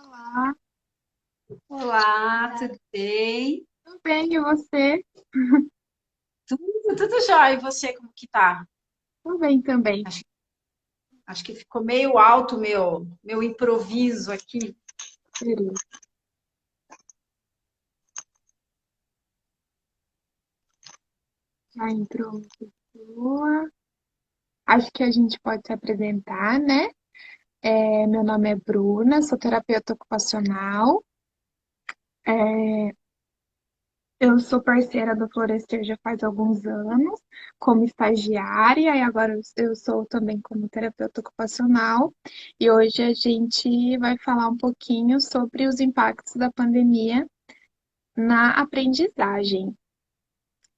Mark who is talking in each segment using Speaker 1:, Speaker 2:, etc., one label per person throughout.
Speaker 1: Olá,
Speaker 2: Olá, tudo bem?
Speaker 1: tudo bem, e você?
Speaker 2: Tudo jóia. E você, como que tá?
Speaker 1: Tudo bem também.
Speaker 2: Acho, acho que ficou meio alto o meu improviso aqui.
Speaker 1: Beleza. Já entrou uma pessoa. Acho que a gente pode se apresentar, né? Meu nome é Bruna, sou terapeuta ocupacional. É, eu sou parceira do Florescer já faz alguns anos, como estagiária, e agora eu sou também como terapeuta ocupacional. E hoje a gente vai falar um pouquinho sobre os impactos da pandemia na aprendizagem.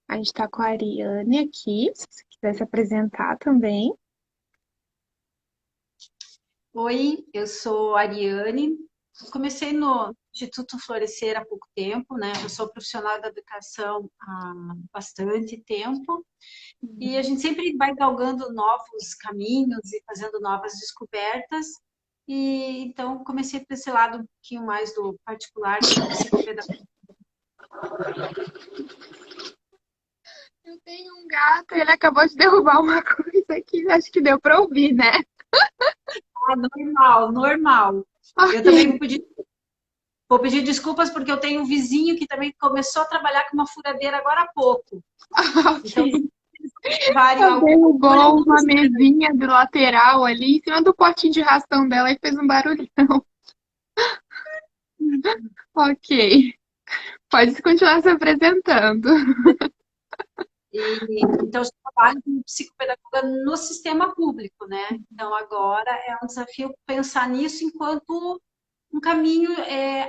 Speaker 1: A gente está com a Ariane aqui, se você quiser se apresentar também.
Speaker 2: Oi, eu sou a Ariane. Comecei no Instituto Florescer há pouco tempo, né? Eu sou profissional da educação há bastante tempo e a gente sempre vai galgando novos caminhos e fazendo novas descobertas. E então comecei por esse lado um pouquinho mais do particular, da psicopedagogia.
Speaker 1: Eu tenho um gato, ele acabou de derrubar uma coisa aqui, acho que deu para ouvir, né?
Speaker 2: Ah, normal, normal. Eu também
Speaker 1: Ok,
Speaker 2: vou pedir desculpas porque eu tenho um vizinho que também começou a trabalhar com uma furadeira agora há pouco. Então,
Speaker 1: ok.
Speaker 2: levarem
Speaker 1: Ela
Speaker 2: algum barulho,
Speaker 1: derrubou
Speaker 2: não
Speaker 1: uma
Speaker 2: estranho.
Speaker 1: mesinha de lateral ali em cima do potinho de ração dela e fez um barulhão. Ok, pode continuar se apresentando.
Speaker 2: Então, eu trabalho como psicopedagoga no sistema público, né? Então, agora é um desafio pensar nisso enquanto um caminho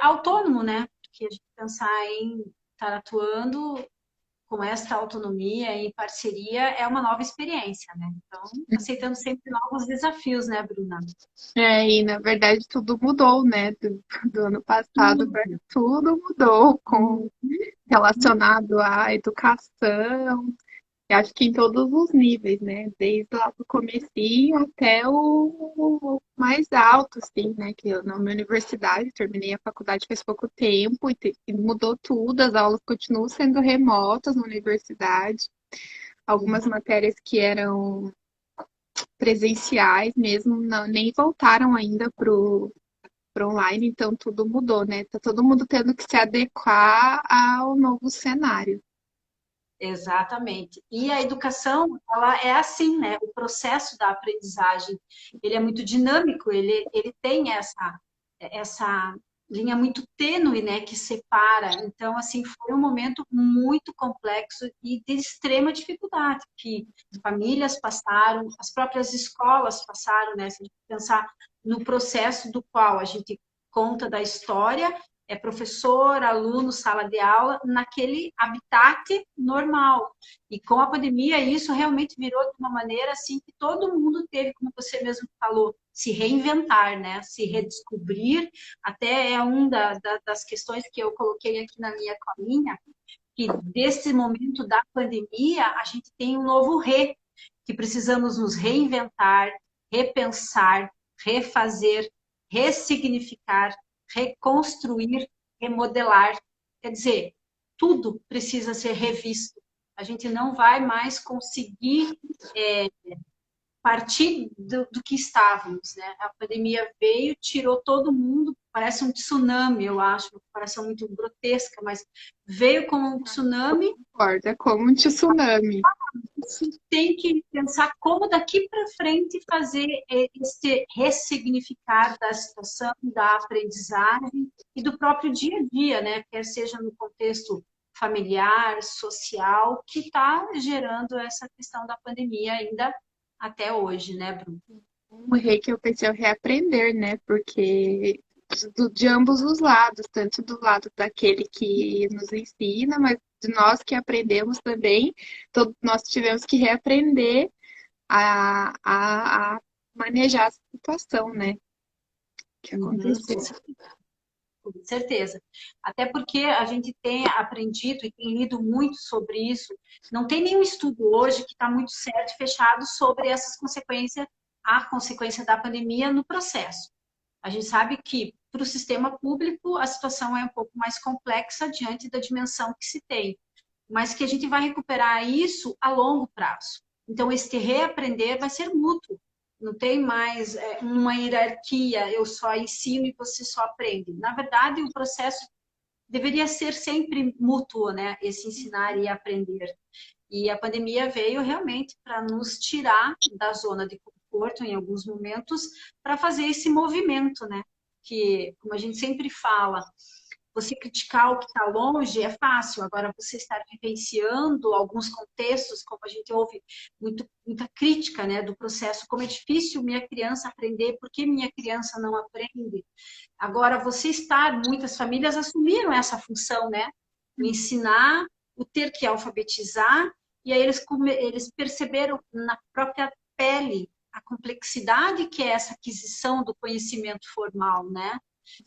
Speaker 2: autônomo, né? Porque a gente pensar em estar atuando com esta autonomia e parceria é uma nova experiência, né? Então, aceitando sempre novos desafios, né, Bruna?
Speaker 1: E na verdade tudo mudou, né? Do ano passado para
Speaker 2: Tudo.
Speaker 1: tudo mudou com relacionado à educação. Eu acho que em todos os níveis, né? Desde lá do comecinho até o mais alto, assim, né? Que eu, na minha universidade, terminei a faculdade faz pouco tempo e mudou tudo, as aulas continuam sendo remotas na universidade. Algumas matérias que eram presenciais mesmo nem voltaram ainda pro online, então tudo mudou, né? Tá todo mundo tendo que se adequar ao novo cenário.
Speaker 2: Exatamente. E a educação, ela é assim, né? O processo da aprendizagem, ele é muito dinâmico, ele tem essa linha muito tênue, né, que separa. Então, assim, foi um momento muito complexo e de extrema dificuldade que famílias passaram, as próprias escolas passaram, né? Se a gente pensar no processo do qual a gente conta da história, é professor, aluno, sala de aula, naquele habitat normal. E com a pandemia, isso realmente virou de uma maneira assim que todo mundo teve, como você mesmo falou, se reinventar, né? Se redescobrir. Até é das questões que eu coloquei aqui na minha colinha, que desse momento da pandemia, a gente tem um novo que precisamos nos reinventar, repensar, refazer, ressignificar, reconstruir, remodelar. Quer dizer, tudo precisa ser revisto. A gente não vai mais conseguir partir do que estávamos, né? A pandemia veio, tirou todo mundo, parece um tsunami, eu acho, uma comparação muito grotesca, mas veio como um tsunami.
Speaker 1: Concorda? Como um tsunami.
Speaker 2: Tem que pensar como daqui para frente fazer esse ressignificar da situação, da aprendizagem e do próprio dia a dia, né? Quer seja no contexto familiar, social, que está gerando essa questão da pandemia ainda até hoje, né, Bruno?
Speaker 1: Um rei que eu pensei em reaprender, né? Porque de ambos os lados, tanto do lado daquele que nos ensina, mas de nós que aprendemos também, nós tivemos que reaprender a manejar a situação, né? Que
Speaker 2: Uhum,
Speaker 1: aconteceu.
Speaker 2: com certeza. Até porque a gente tem aprendido e tem lido muito sobre isso. Não tem nenhum estudo hoje que está muito certo e fechado sobre essas consequências, a consequência da pandemia no processo. A gente sabe que para o sistema público a situação é um pouco mais complexa diante da dimensão que se tem, mas que a gente vai recuperar isso a longo prazo. Então, esse reaprender vai ser mútuo. Não tem mais uma hierarquia, eu só ensino e você só aprende. Na verdade, o processo deveria ser sempre mútuo, né? Esse ensinar e aprender. E a pandemia veio realmente para nos tirar da zona de conforto em alguns momentos, para fazer esse movimento, né? Que, como a gente sempre fala, você criticar o que está longe é fácil, agora você estar vivenciando alguns contextos, como a gente ouve muita crítica, né, do processo, como é difícil minha criança aprender, por que minha criança não aprende? Agora, você estar, muitas famílias assumiram essa função, né? O ensinar, o ter que alfabetizar, e aí eles perceberam na própria pele a complexidade que é essa aquisição do conhecimento formal, né?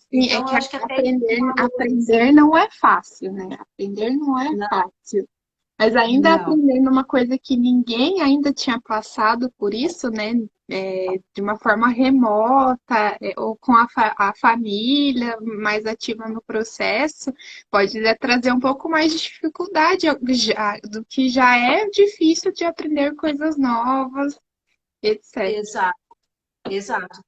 Speaker 1: Sim, é
Speaker 2: Então,
Speaker 1: que
Speaker 2: eu acho que até isso
Speaker 1: aprender não é fácil, né? Aprender não é
Speaker 2: não,
Speaker 1: fácil. Mas ainda
Speaker 2: não,
Speaker 1: aprendendo uma coisa que ninguém ainda tinha passado por isso, né? De uma forma remota, ou com a família mais ativa no processo, pode trazer um pouco mais de dificuldade do que já é difícil de aprender coisas novas, etc.
Speaker 2: exato. Exato.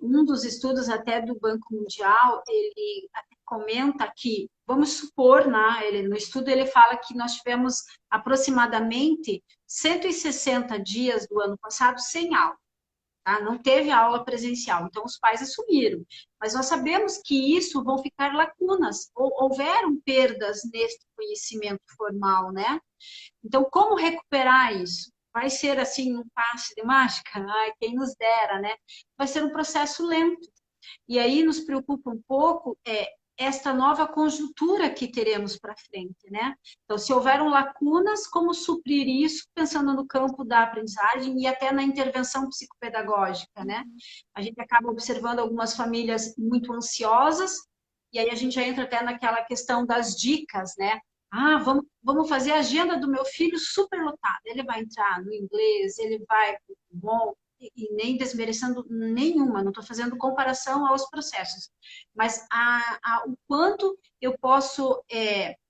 Speaker 2: Um dos estudos até do Banco Mundial, ele até comenta que, vamos supor, né, no estudo ele fala que nós tivemos aproximadamente 160 dias do ano passado sem aula, tá? Não teve aula presencial, então os pais assumiram. Mas nós sabemos que isso vão ficar lacunas, ou houveram perdas nesse conhecimento formal, né? Então, como recuperar isso? Vai ser assim um passe de mágica? Ai, quem nos dera, né? Vai ser um processo lento. E aí nos preocupa um pouco esta nova conjuntura que teremos para frente, né? Então, se houveram lacunas, como suprir isso, pensando no campo da aprendizagem e até na intervenção psicopedagógica, né? A gente acaba observando algumas famílias muito ansiosas, e aí a gente já entra até naquela questão das dicas, né? Ah, vamos fazer a agenda do meu filho super lotada. Ele vai entrar no inglês, ele vai bom, e nem desmerecendo nenhuma, não estou fazendo comparação aos processos, mas o quanto eu posso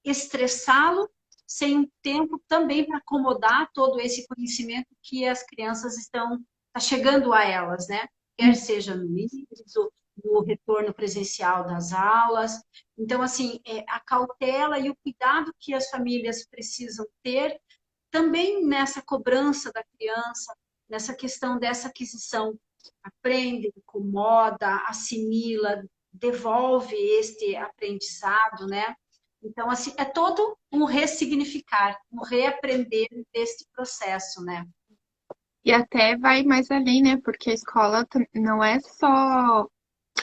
Speaker 2: estressá-lo sem um tempo também para acomodar todo esse conhecimento que as crianças tá chegando a elas, né? Quer seja no híbrido, no retorno presencial das aulas. Então, assim, a cautela e o cuidado que as famílias precisam ter também nessa cobrança da criança, nessa questão dessa aquisição. Aprende, incomoda, assimila, devolve este aprendizado, né? Então, assim, é todo um ressignificar, um reaprender deste processo, né?
Speaker 1: E até vai mais além, né? Porque a escola não é só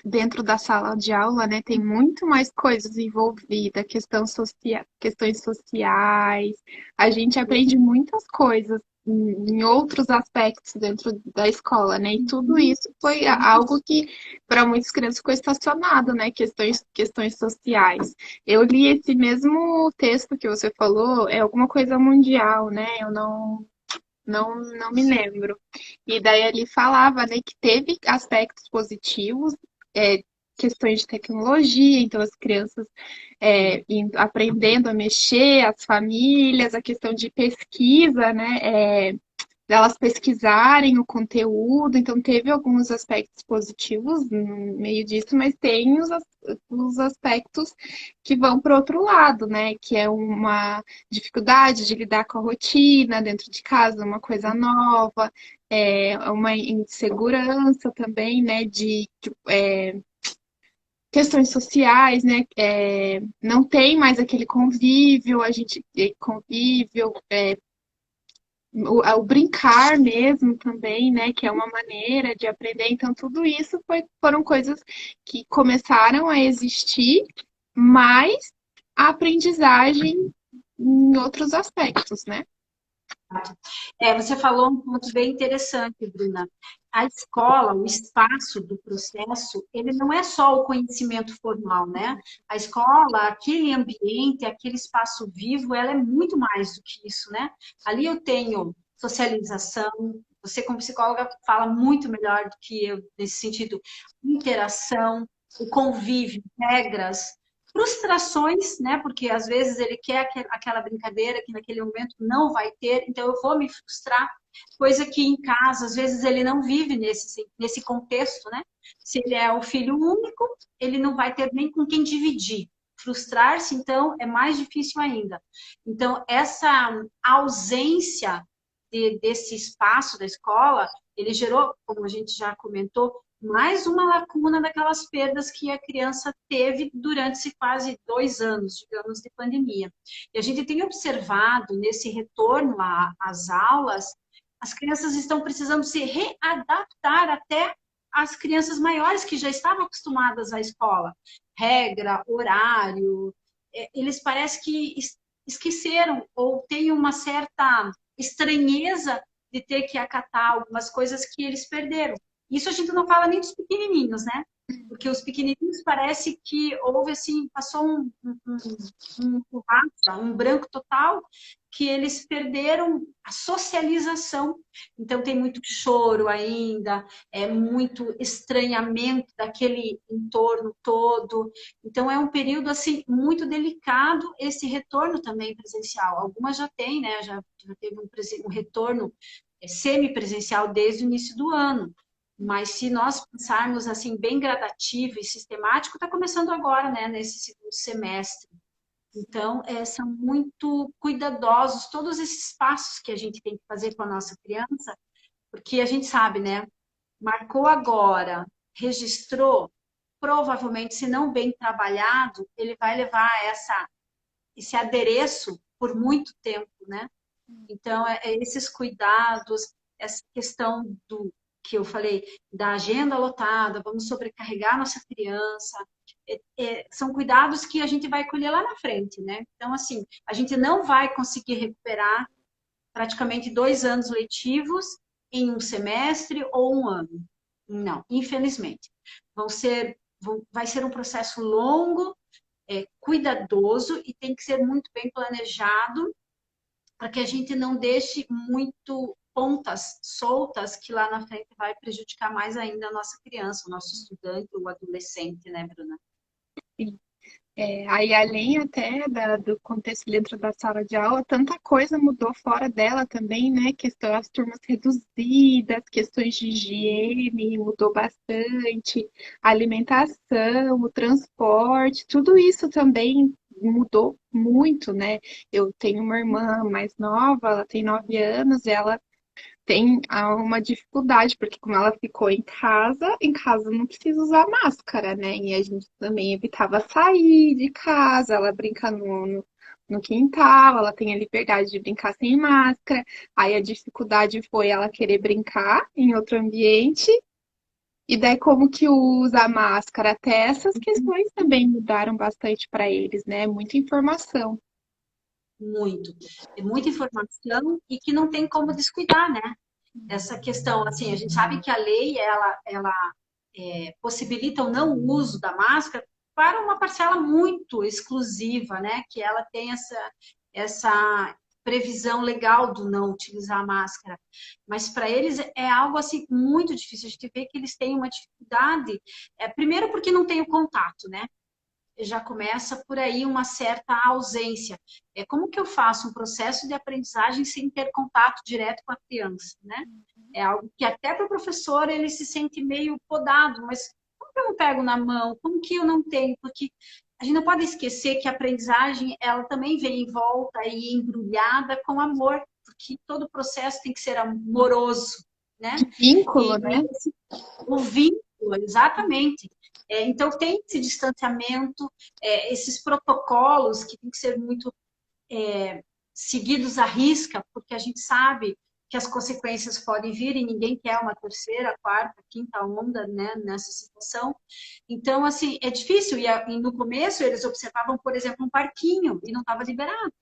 Speaker 1: dentro da sala de aula, né, tem muito mais coisas envolvidas, questões sociais. A gente aprende muitas coisas em outros aspectos dentro da escola, né? E tudo isso foi algo que para muitas crianças ficou estacionado, né? Questões sociais. Eu li esse mesmo texto que você falou, é alguma coisa mundial, né? Eu não me lembro. E daí ele falava, né, que teve aspectos positivos, é, questões de tecnologia, então as crianças aprendendo a mexer, as famílias, a questão de pesquisa, né, delas pesquisarem o conteúdo, então teve alguns aspectos positivos no meio disso, mas tem os aspectos que vão para o outro lado, né? Que é uma dificuldade de lidar com a rotina dentro de casa, uma coisa nova, uma insegurança também, né? Questões sociais, né? Não tem mais aquele convívio, a gente convívio, o brincar mesmo também, né? Que é uma maneira de aprender. Então, tudo isso foram coisas que começaram a existir, mas a aprendizagem em outros aspectos, né?
Speaker 2: Você falou um ponto bem interessante, Bruna. A escola, o espaço do processo, ele não é só o conhecimento formal, né? A escola, aquele ambiente, aquele espaço vivo, ela é muito mais do que isso, né? Ali eu tenho socialização, Você, como psicóloga, fala muito melhor do que eu nesse sentido. Interação, o convívio, regras, frustrações, né? Porque às vezes ele quer aquela brincadeira que naquele momento não vai ter, então eu vou me frustrar, coisa que em casa, às vezes, ele não vive nesse contexto, né? Se ele é o filho único, ele não vai ter nem com quem dividir. Frustrar-se, então, é mais difícil ainda. Então, essa ausência desse espaço da escola, ele gerou, como a gente já comentou, mais uma lacuna daquelas perdas que a criança teve durante esses quase 2 anos, digamos, de pandemia. E a gente tem observado nesse retorno às aulas, as crianças estão precisando se readaptar até as crianças maiores que já estavam acostumadas à escola. Regra, horário, eles parecem que esqueceram ou têm uma certa estranheza de ter que acatar algumas coisas que eles perderam. Isso a gente não fala nem dos pequenininhos, né? Porque os pequenininhos parece que houve assim, passou um branco total, que eles perderam a socialização. Então tem muito choro ainda, é muito estranhamento daquele entorno todo. Então é um período assim muito delicado esse retorno também presencial. Algumas já têm, né? Já teve um retorno semipresencial desde o início do ano. Mas se nós pensarmos assim bem gradativo e sistemático, está começando agora, né, nesse segundo semestre. Então, são muito cuidadosos todos esses passos que a gente tem que fazer com a nossa criança, porque a gente sabe, né? Marcou agora, registrou, provavelmente, se não bem trabalhado, ele vai levar esse adereço por muito tempo, né? Então, esses cuidados, essa questão do que eu falei, da agenda lotada, vamos sobrecarregar nossa criança, são cuidados que a gente vai colher lá na frente, né? Então, assim, a gente não vai conseguir recuperar praticamente 2 anos letivos em um semestre ou um ano. Não, infelizmente. Vai ser um processo longo, cuidadoso e tem que ser muito bem planejado para que a gente não deixe muito pontas soltas que lá na frente vai prejudicar mais ainda a nossa criança, o nosso estudante, o adolescente, né, Bruna?
Speaker 1: Aí, além até do contexto dentro da sala de aula, tanta coisa mudou fora dela também, né? Questão, as turmas reduzidas, questões de higiene mudou bastante, a alimentação, o transporte, tudo isso também mudou muito, né? Eu tenho uma irmã mais nova, ela tem 9 anos, e ela tem uma dificuldade, porque como ela ficou em casa não precisa usar máscara, né? E a gente também evitava sair de casa, ela brinca no quintal, ela tem a liberdade de brincar sem máscara. Aí a dificuldade foi ela querer brincar em outro ambiente. E daí, como que usa a máscara? Até essas questões também mudaram bastante para eles, né? Muita informação.
Speaker 2: Muito. É muita informação e que não tem como descuidar, né? Essa questão, assim, a gente sabe que a lei, ela possibilita o não uso da máscara para uma parcela muito exclusiva, né? Que ela tem essa previsão legal do não utilizar a máscara. Mas para eles é algo assim muito difícil. A gente vê que eles têm uma dificuldade, primeiro porque não tem o contato, né? Já começa por aí uma certa ausência. Como que eu faço um processo de aprendizagem sem ter contato direto com a criança, né? É algo que até para o professor ele se sente meio podado, mas como que eu não pego na mão? Como que eu não tenho? Porque a gente não pode esquecer que a aprendizagem ela também vem em volta e embrulhada com amor, porque todo o processo tem que ser amoroso, né?
Speaker 1: Vínculo,
Speaker 2: E
Speaker 1: né?
Speaker 2: o vínculo, exatamente. Então, tem esse distanciamento, esses protocolos que tem que ser muito seguidos à risca, porque a gente sabe que as consequências podem vir e ninguém quer uma terceira, quarta, quinta onda, né, nessa situação. Então, assim, é difícil. E no começo, eles observavam, por exemplo, um parquinho e não estava liberado.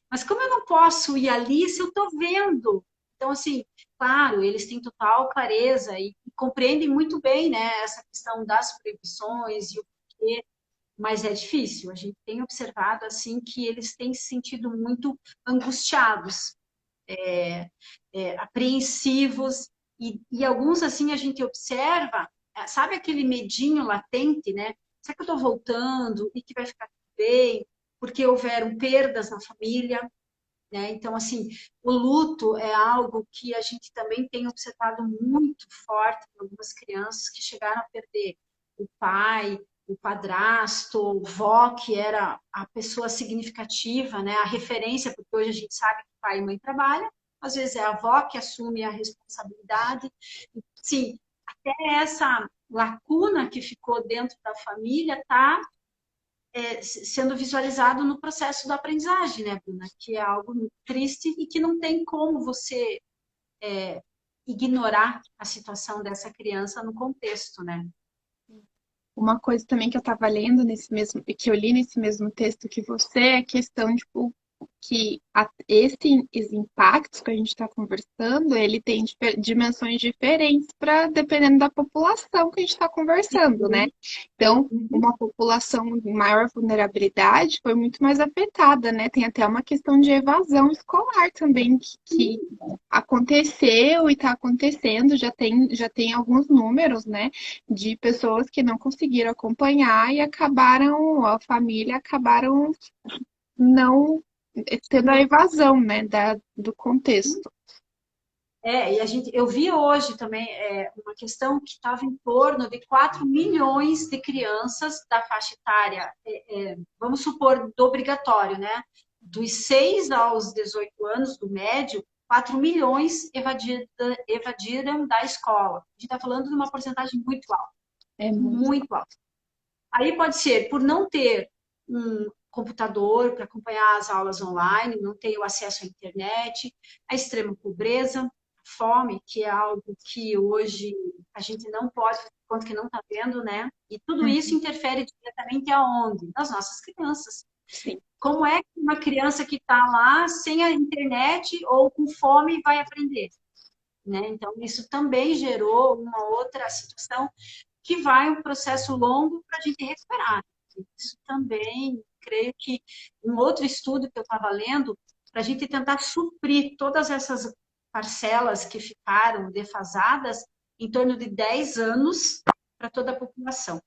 Speaker 2: Mas como eu não posso ir ali se eu estou vendo? Então, assim, claro, eles têm total clareza e compreendem muito bem, né, essa questão das proibições e o porquê, mas é difícil. A gente tem observado, assim, que eles têm se sentido muito angustiados. apreensivos, e alguns, assim, a gente observa, sabe aquele medinho latente, né? Será que eu estou voltando e que vai ficar tudo bem? Porque houveram perdas na família, né? Então, assim, o luto é algo que a gente também tem observado muito forte em algumas crianças que chegaram a perder o pai, o padrasto, vó, que era a pessoa significativa, né? A referência, porque hoje a gente sabe que pai e mãe trabalham, às vezes é a avó que assume a responsabilidade. Sim, até essa lacuna que ficou dentro da família está sendo visualizado no processo da aprendizagem, né, Bruna? Que é algo muito triste e que não tem como você ignorar a situação dessa criança no contexto, né?
Speaker 1: Uma coisa também que eu estava lendo nesse mesmo, que eu li nesse mesmo texto que você, é a questão, tipo, que esses impactos que a gente está conversando, ele tem dimensões diferentes para dependendo da população que a gente está conversando, né? Então,
Speaker 2: Uhum.
Speaker 1: uma população de maior vulnerabilidade foi muito mais afetada, né? Tem até uma questão de evasão escolar também que aconteceu e está acontecendo, já tem alguns números, né? De pessoas que não conseguiram acompanhar e acabaram, a família acabaram não tendo a evasão, né, do contexto.
Speaker 2: E eu vi hoje também uma questão que estava em torno de 4 milhões de crianças da faixa etária, vamos supor, do obrigatório, né? Dos 6 aos 18 anos, do médio, 4 milhões evadiram da escola. A gente está falando de uma porcentagem muito alta,
Speaker 1: É muito.
Speaker 2: muito alta. Aí pode ser por não ter um computador para acompanhar as aulas online, não ter o acesso à internet, a extrema pobreza, a fome, que é algo que hoje a gente não pode, quanto que não está vendo, né? E tudo isso interfere diretamente aonde? Nas nossas crianças.
Speaker 1: Sim.
Speaker 2: Como é que uma criança que está lá sem a internet ou com fome vai aprender? Né? Então, isso também gerou uma outra situação que vai um processo longo para a gente recuperar. Isso também, creio que um outro estudo que eu estava lendo, para a gente tentar suprir todas essas parcelas que ficaram defasadas, em torno de 10 anos para toda a população.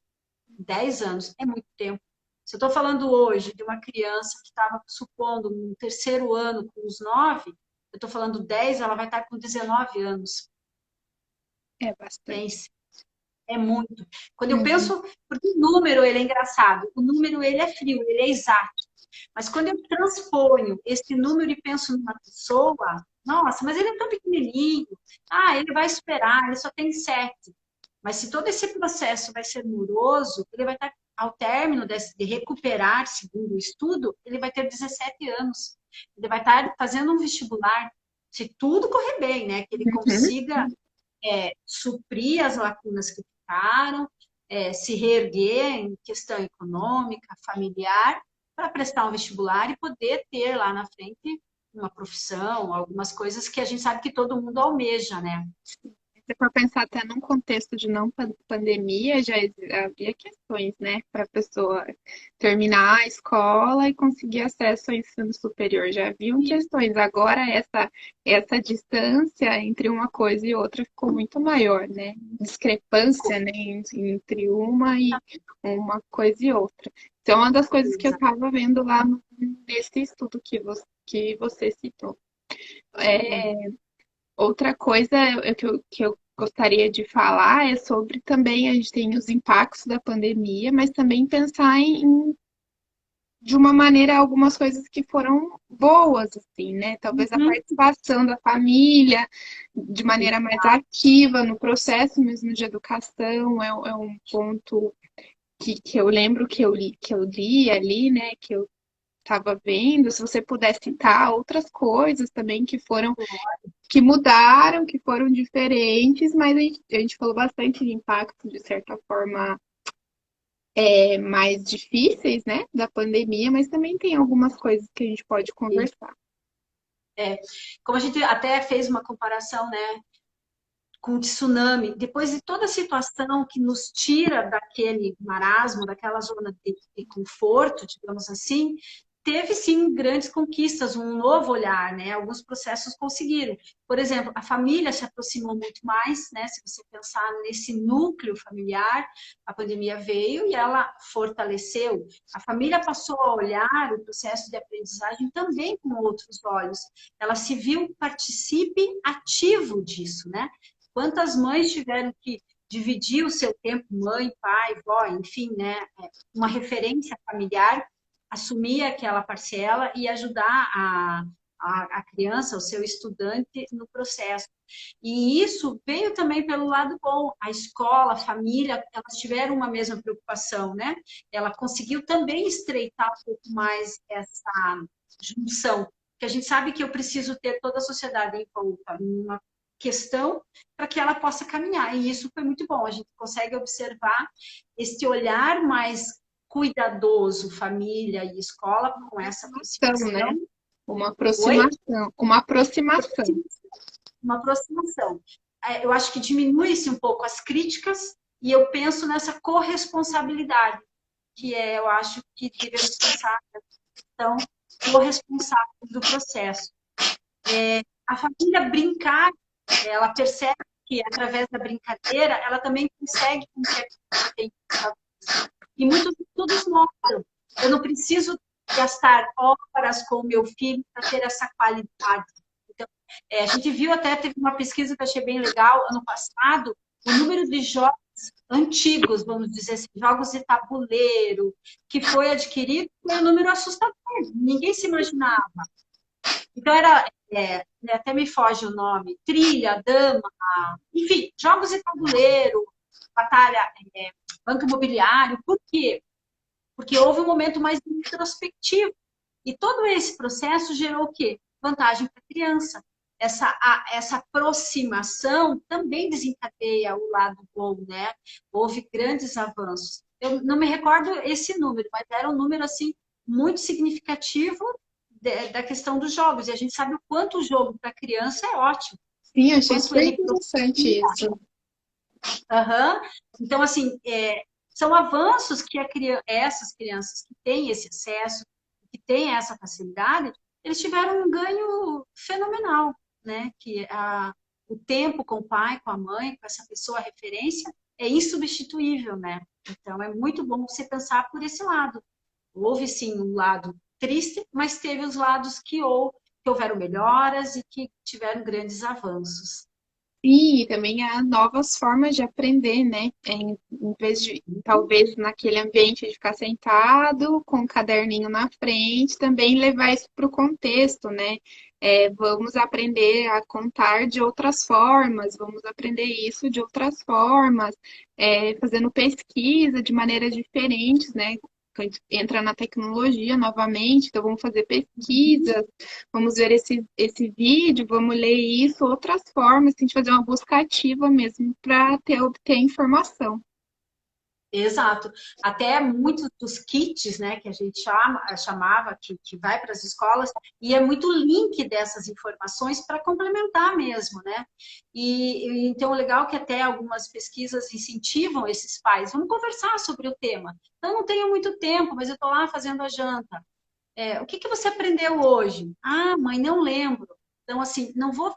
Speaker 2: 10 anos é muito tempo. Se eu estou falando hoje de uma criança que estava, supondo, no terceiro ano com os 9, eu estou falando 10, ela vai estar com 19 anos.
Speaker 1: É bastante.
Speaker 2: Pense. É muito. Quando eu
Speaker 1: Uhum.
Speaker 2: penso, porque o número ele é engraçado, o número ele é frio, ele é exato. Mas quando eu transponho esse número e penso numa pessoa, nossa, mas ele é tão pequenininho. Ah, ele vai esperar, ele só tem 7. Mas se todo esse processo vai ser moroso, ele vai estar, ao término de recuperar, segundo o estudo, ele vai ter 17 anos. Ele vai estar fazendo um vestibular, se tudo correr bem, né? Que ele
Speaker 1: Uhum.
Speaker 2: consiga suprir as lacunas que ficaram, se reerguer em questão econômica, familiar, para prestar um vestibular e poder ter lá na frente uma profissão, algumas coisas que a gente sabe que todo mundo almeja, né?
Speaker 1: Se for pensar até num contexto de não pandemia, já havia questões, né, para a pessoa terminar a escola e conseguir acesso ao ensino superior. Já haviam questões. Agora, essa distância entre uma coisa e outra ficou muito maior, né? Discrepância, né, entre uma e uma coisa e outra. Então, uma das coisas que eu estava vendo lá nesse estudo que você citou. É, outra coisa que eu gostaria de falar é sobre também a gente tem os impactos da pandemia, mas também pensar de uma maneira algumas coisas que foram boas, assim, né? Talvez a
Speaker 2: Uhum.
Speaker 1: participação da família de maneira mais ativa no processo mesmo de educação é um ponto que eu lembro que eu li ali, né? Que eu estava vendo. Se você puder citar outras coisas também que mudaram, que foram diferentes, mas a gente falou bastante de impacto, de certa forma, mais difíceis, né, da pandemia, mas também tem algumas coisas que a gente pode conversar.
Speaker 2: Como a gente até fez uma comparação, né, com o tsunami, depois de toda a situação que nos tira daquele marasmo, daquela zona de conforto, digamos assim, teve sim grandes conquistas, um novo olhar, né? Alguns processos conseguiram. Por exemplo, a família se aproximou muito mais, né? Se você pensar nesse núcleo familiar, a pandemia veio e ela fortaleceu. A família passou a olhar o processo de aprendizagem também com outros olhos. Ela se viu participe ativo disso, né? Quantas mães tiveram que dividir o seu tempo, mãe, pai, vó, enfim, né? Uma referência familiar, assumir aquela parcela e ajudar a criança, o seu estudante, no processo. E isso veio também pelo lado bom. A escola, a família, elas tiveram uma mesma preocupação, né? Ela conseguiu também estreitar um pouco mais essa junção, que a gente sabe que eu preciso ter toda a sociedade em volta numa questão para que ela possa caminhar. E isso foi muito bom. A gente consegue observar esse olhar mais cuidadoso, família e escola, com essa
Speaker 1: Então, né?
Speaker 2: aproximação.
Speaker 1: Uma
Speaker 2: Oi?
Speaker 1: aproximação, uma aproximação.
Speaker 2: Uma aproximação. Eu acho que diminui-se um pouco as críticas e eu penso nessa corresponsabilidade, que é, eu acho que devemos pensar na questão corresponsável do processo. A família brincar, ela percebe que através da brincadeira, ela também consegue com que a criança tenha. E muitos estudos mostram, eu não preciso gastar horas com o meu filho para ter essa qualidade. Então, a gente viu até, teve uma pesquisa que eu achei bem legal, ano passado, o número de jogos antigos, vamos dizer assim, jogos de tabuleiro, que foi adquirido, foi um número assustador, ninguém se imaginava. Então, até me foge o nome, trilha, dama, enfim, jogos de tabuleiro, batalha, banco imobiliário. Por quê? Porque houve um momento mais introspectivo. E todo esse processo gerou o quê? Vantagem para a criança. Essa aproximação também desencadeia o lado bom, né? Houve grandes avanços. Eu não me recordo esse número, mas era um número assim muito significativo da questão dos jogos. E a gente sabe o quanto o jogo para a criança é ótimo,
Speaker 1: Sim,
Speaker 2: o
Speaker 1: achei
Speaker 2: quanto
Speaker 1: super
Speaker 2: ele
Speaker 1: interessante
Speaker 2: aproxima.
Speaker 1: isso.
Speaker 2: Uhum. Então, assim, são avanços que essas crianças que têm esse acesso, que têm essa facilidade, eles tiveram um ganho fenomenal, né? Que o tempo com o pai, com a mãe, com essa pessoa referência, é insubstituível, né? Então, é muito bom você pensar por esse lado. Houve, sim, um lado triste, mas teve os lados que houveram melhoras e que tiveram grandes avanços.
Speaker 1: Sim, e também há novas formas de aprender, né? Em vez de, talvez, naquele ambiente de ficar sentado, com o caderninho na frente, também levar isso para o contexto, né? Vamos aprender a contar de outras formas, vamos aprender isso de outras formas, fazendo pesquisa de maneiras diferentes, né? A gente entra na tecnologia novamente, então vamos fazer pesquisas, vamos ver esse vídeo, vamos ler isso, outras formas, tem que fazer uma busca ativa mesmo para obter informação.
Speaker 2: Exato. Até muitos dos kits, né, que a gente chamava, que vai para as escolas, e é muito link dessas informações para complementar mesmo, né? Então, é legal que até algumas pesquisas incentivam esses pais. Vamos conversar sobre o tema. Então, não tenho muito tempo, mas eu estou lá fazendo a janta. O que que você aprendeu hoje? Ah, mãe, não lembro. Então, assim, não vou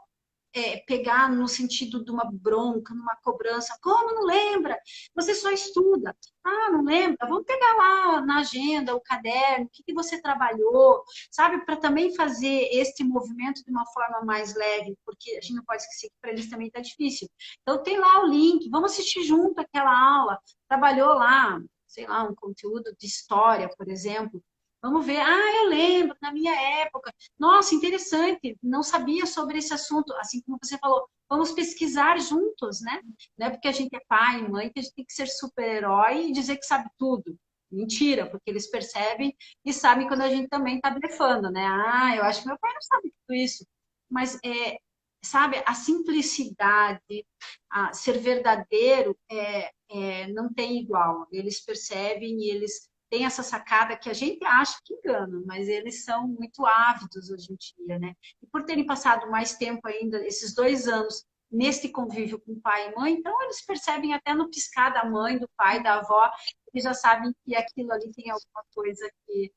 Speaker 2: pegar no sentido de uma bronca, numa cobrança. Como não lembra? Você só estuda. Ah, não lembra? Vamos pegar lá na agenda, o caderno, o que, que você trabalhou, sabe? Para também fazer este movimento de uma forma mais leve, porque a gente não pode esquecer que para eles também está difícil. Então, tem lá o link, vamos assistir junto aquela aula. Trabalhou lá, sei lá, um conteúdo de história, por exemplo. Vamos ver. Ah, eu lembro, na minha época. Nossa, interessante, não sabia sobre esse assunto. Assim como você falou, vamos pesquisar juntos, né? Não é porque a gente é pai e mãe que a gente tem que ser super-herói e dizer que sabe tudo. Mentira, porque eles percebem e sabem quando a gente também está blefando, né? Ah, eu acho que meu pai não sabe tudo isso. Mas, sabe, a simplicidade, ser verdadeiro, não tem igual. Eles percebem e eles tem essa sacada que a gente acha que engana, mas eles são muito ávidos hoje em dia, né? E por terem passado mais tempo ainda, esses 2 anos, nesse convívio com pai e mãe, então eles percebem até no piscar da mãe, do pai, da avó, eles já sabem que aquilo ali tem alguma coisa que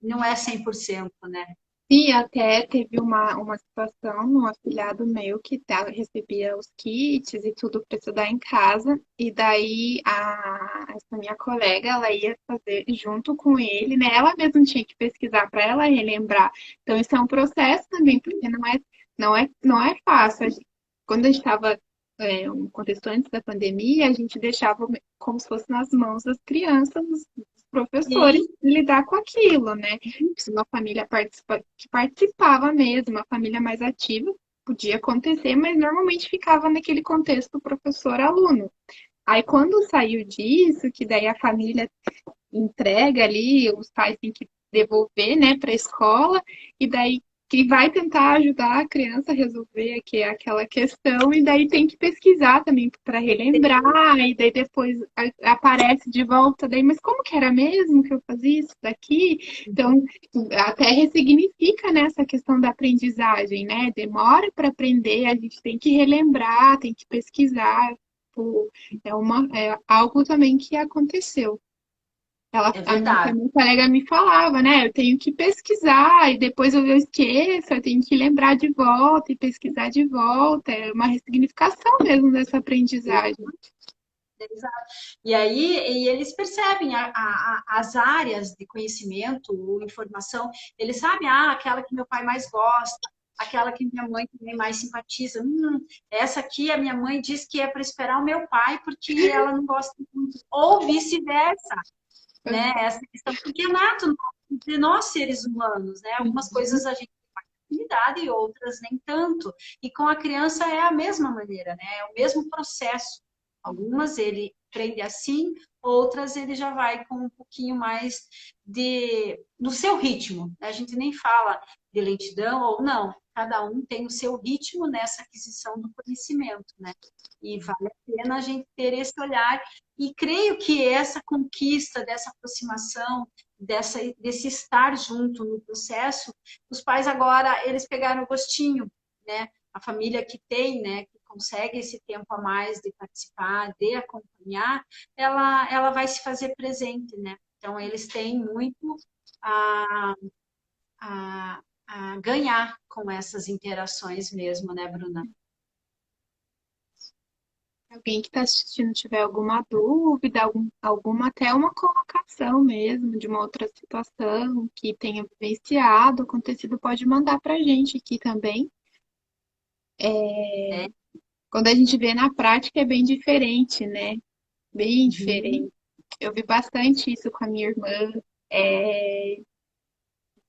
Speaker 2: não é 100%, né?
Speaker 1: E até teve uma situação no afilhado meu que recebia os kits e tudo para estudar em casa, e daí essa minha colega, ela ia fazer junto com ele, né? Ela mesma tinha que pesquisar para ela relembrar. Então, isso é um processo também, porque não é fácil. Quando a gente estava, um contexto antes da pandemia, a gente deixava como se fosse nas mãos das crianças, professores
Speaker 2: Sim,
Speaker 1: lidar com aquilo, né? Se uma família que participava mesmo, uma família mais ativa, podia acontecer, mas normalmente ficava naquele contexto professor-aluno. Aí quando saiu disso, que daí a família entrega ali, os pais têm que devolver, né, para a escola, e daí que vai tentar ajudar a criança a resolver aquela questão, e daí tem que pesquisar também para relembrar, e daí depois aparece de volta, daí, mas como que era mesmo que eu fazia isso daqui? Então, até ressignifica, né, essa questão da aprendizagem, né? Demora para aprender, a gente tem que relembrar, tem que pesquisar. Pô, é algo também que aconteceu.
Speaker 2: é
Speaker 1: A
Speaker 2: verdade.
Speaker 1: minha colega me falava, né? Eu tenho que pesquisar e depois eu esqueço, eu tenho que lembrar de volta e pesquisar de volta. É uma ressignificação mesmo dessa aprendizagem.
Speaker 2: Exato. E aí e eles percebem as áreas de conhecimento ou informação, eles sabem, aquela que meu pai mais gosta, aquela que minha mãe também mais simpatiza. Essa aqui a minha mãe diz que é para esperar o meu pai porque ela não gosta muito, ou vice-versa, né? Essa questão, porque é nato de nós seres humanos, né? Algumas coisas a gente tem afinidade e outras nem tanto. E com a criança é a mesma maneira, né? É o mesmo processo. Algumas ele aprende assim, outras ele já vai com um pouquinho mais no seu ritmo. A gente nem fala de lentidão ou não. Cada um tem o seu ritmo nessa aquisição do conhecimento, né? E vale a pena a gente ter esse olhar. E creio que essa conquista dessa aproximação, desse estar junto no processo, os pais agora, eles pegaram o gostinho, né? A família que tem, né, que consegue esse tempo a mais de participar, de acompanhar, ela vai se fazer presente, né? Então, eles têm muito a, a ganhar com essas interações mesmo, né, Bruna?
Speaker 1: Alguém que está assistindo tiver alguma dúvida, alguma até uma colocação mesmo de uma outra situação que tenha vivenciado, acontecido, pode mandar para a gente aqui também.
Speaker 2: É.
Speaker 1: Quando a gente vê na prática é bem diferente, né? Bem
Speaker 2: Uhum.
Speaker 1: diferente. Eu vi bastante isso com a minha irmã, é,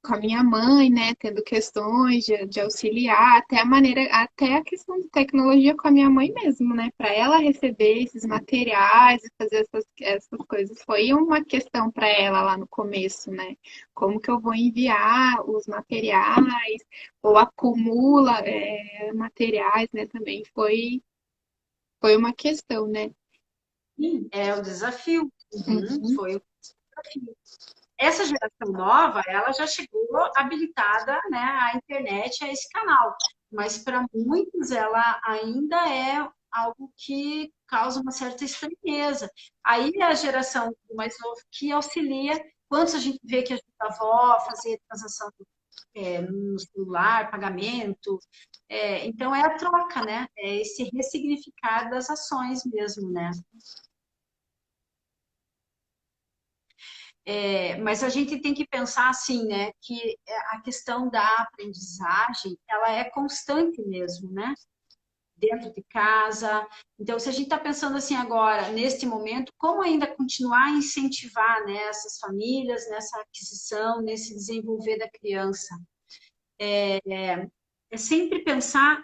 Speaker 1: com a minha mãe, né? Tendo questões de auxiliar, até a questão de tecnologia com a minha mãe mesmo, né? Para ela receber esses materiais e fazer essas coisas. Foi uma questão para ela lá no começo, né? Como que eu vou enviar os materiais, ou acumula, materiais, né? Também foi uma questão, né?
Speaker 2: Sim, é o desafio. Uhum,
Speaker 1: Uhum.
Speaker 2: foi o desafio. Essa geração nova, ela já chegou habilitada, né, à internet, a esse canal. Mas para muitos ela ainda é algo que causa uma certa estranheza. Aí é a geração mais nova que auxilia. Quantos a gente vê que ajuda a avó a fazer transação no celular, pagamento. Então é a troca, né? É esse ressignificar das ações mesmo, né? Mas a gente tem que pensar assim, né, que a questão da aprendizagem, ela é constante mesmo, né? Dentro de casa. Então, se a gente está pensando assim agora, neste momento, como ainda continuar a incentivar, né, essas famílias nessa aquisição, nesse desenvolver da criança? É sempre pensar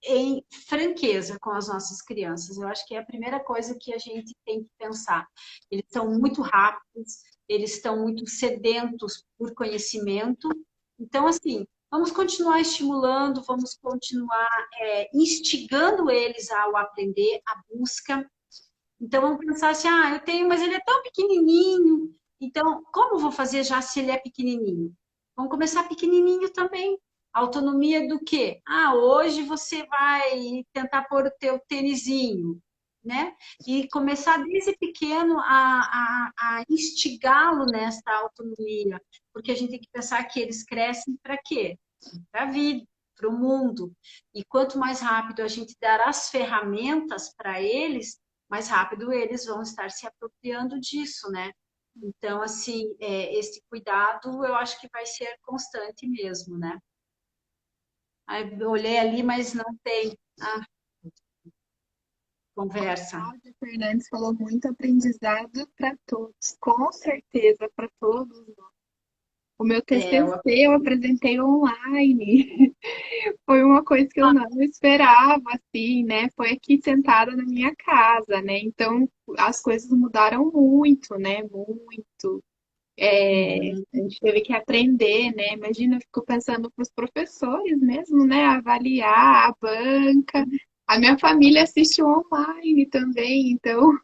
Speaker 2: em franqueza com as nossas crianças. Eu acho que é a primeira coisa que a gente tem que pensar. Eles são muito rápidos, eles estão muito sedentos por conhecimento. Então, assim, vamos continuar estimulando, vamos continuar instigando eles ao aprender, à busca. Então, vamos pensar assim: eu tenho, mas ele é tão pequenininho. Então, como eu vou fazer já se ele é pequenininho? Vamos começar pequenininho também. Autonomia do quê? Hoje você vai tentar pôr o teu tênisinho. né? E começar desde pequeno a instigá-lo nessa autonomia, porque a gente tem que pensar que eles crescem para quê? Para a vida, para o mundo. E quanto mais rápido a gente dar as ferramentas para eles, mais rápido eles vão estar se apropriando disso, né? Então, assim, esse cuidado eu acho que vai ser constante mesmo, né? Aí eu olhei ali, mas não tem
Speaker 1: A
Speaker 2: conversa.
Speaker 1: Cláudia Fernandes falou muito aprendizado para todos, com certeza, para todos. O meu
Speaker 2: É,
Speaker 1: TCC eu apresentei online. Foi uma coisa que eu não esperava, assim, né? Foi aqui sentada na minha casa, né? Então as coisas mudaram muito, né? Muito.
Speaker 2: uhum,
Speaker 1: A gente teve que aprender, né? Imagina, eu fico pensando para os professores mesmo, né? Avaliar a banca. A minha família assiste online também, então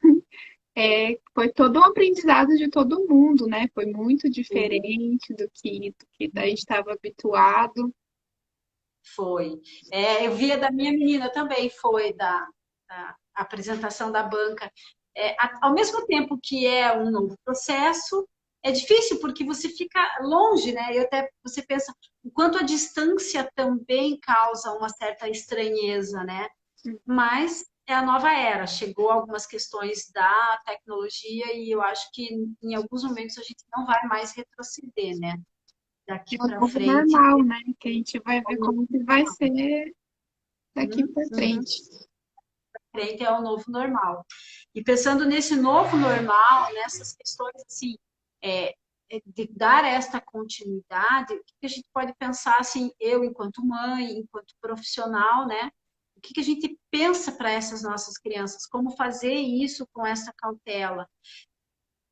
Speaker 1: foi todo um aprendizado de todo mundo, né? Foi muito diferente do que a gente estava habituado.
Speaker 2: foi. Eu via da minha menina também, foi da apresentação da banca. Ao mesmo tempo que é um novo processo, é difícil porque você fica longe, né? Você pensa o quanto a distância também causa uma certa estranheza, né? Mas é a nova era, chegou algumas questões da tecnologia e eu acho que em alguns momentos a gente não vai mais retroceder, né?
Speaker 1: É
Speaker 2: Daqui
Speaker 1: o
Speaker 2: para
Speaker 1: novo
Speaker 2: frente.
Speaker 1: normal, né? Que a gente vai ver como que vai ser daqui para
Speaker 2: Uhum.
Speaker 1: frente.
Speaker 2: Frente é o novo normal. E pensando nesse novo normal, nessas questões assim, é, de dar esta continuidade, o que a gente pode pensar assim, eu enquanto mãe, enquanto profissional, né? O que a gente pensa para essas nossas crianças? Como fazer isso com essa cautela?